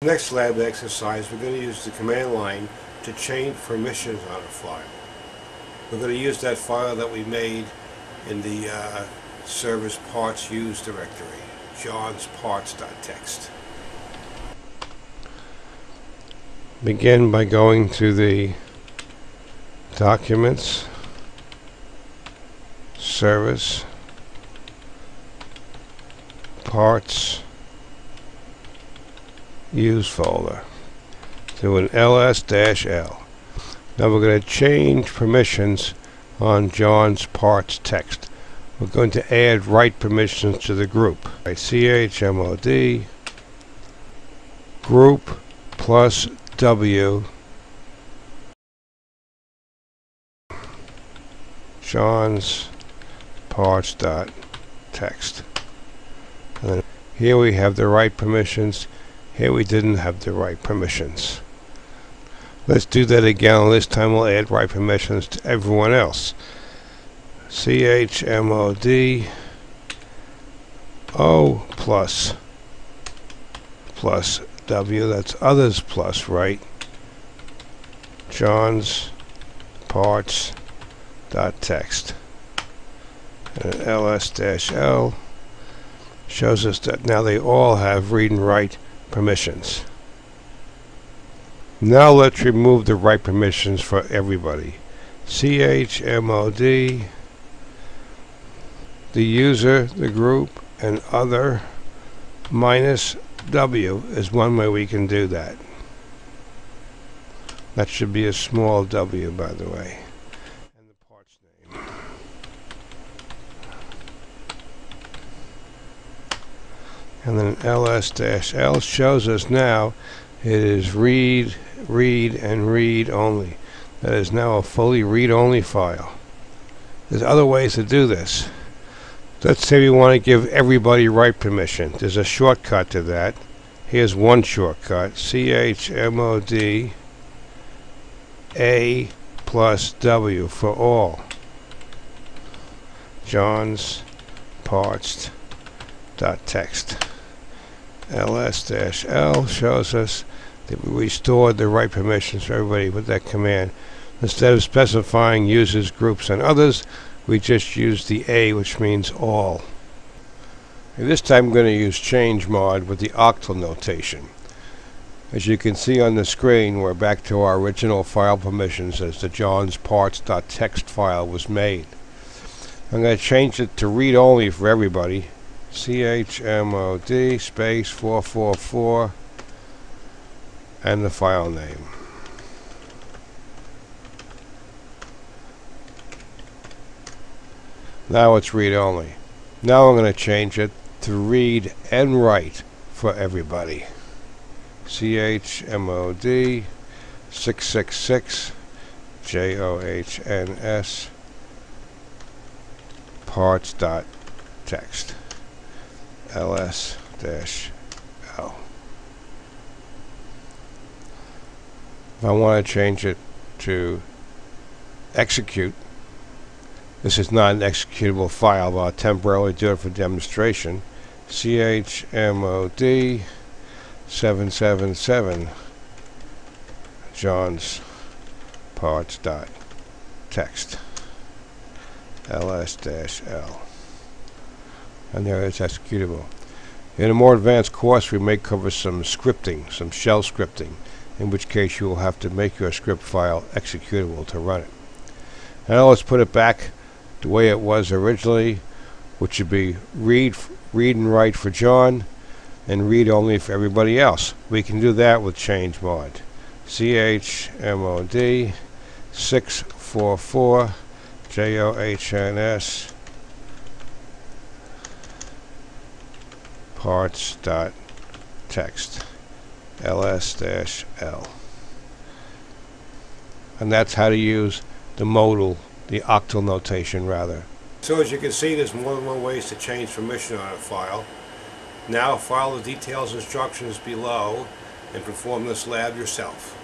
Next lab exercise, we're going to use the command line to change permissions on a file. We're going to use that file that we made in the server's parts used directory, John's parts.txt. Begin by going to the Documents, Service, Parts, Use folder to an ls-l. Now we're going to change permissions on John's parts text. We're going to add write permissions to the group. chmod group plus w John's parts.txt. And then here we have the write permissions. Here we didn't have the write permissions. Let's do that again. This time we'll add write permissions to everyone else. chmod o plus w, that's others plus write, John's parts.txt. And ls-l shows us that now they all have read and write permissions. Now let's remove the write permissions for everybody. chmod, the user, the group, and other minus w is one way we can do that. That should be a small w, by the way. And the parts name. And then ls-l shows us now it is read, and read only. That is now a fully read-only file. There's other ways to do this. Let's say we want to give everybody write permission. There's a shortcut to that. Here's one shortcut. chmod a plus w for all. John's parts.txt. ls-l shows us that we restored the write permissions for everybody with that command. Instead of specifying users, groups, and others, we just use the A, which means all. And this time I'm going to use chmod with the octal notation. As you can see on the screen, we're back to our original file permissions as the John's parts.txt file was made. I'm going to change it to read only for everybody. chmod space 444 and the file name. Now it's read only. Now I'm going to change it to read and write for everybody. chmod 666 johns parts.txt. ls-l. If I want to change it to execute, this is not an executable file, but I'll temporarily do it for demonstration. chmod 777 John's parts.txt. ls-l. And there it's executable. In a more advanced course, we may cover some scripting, some shell scripting, in which case you will have to make your script file executable to run it. Now let's put it back the way it was originally, which would be read and write for John, and read only for everybody else. We can do that with chmod. chmod 644 johns parts.txt. ls-l. And that's how to use the modal, the octal notation rather. So as you can see, there's more than one ways to change permission on a file. Now follow the details instructions below and perform this lab yourself.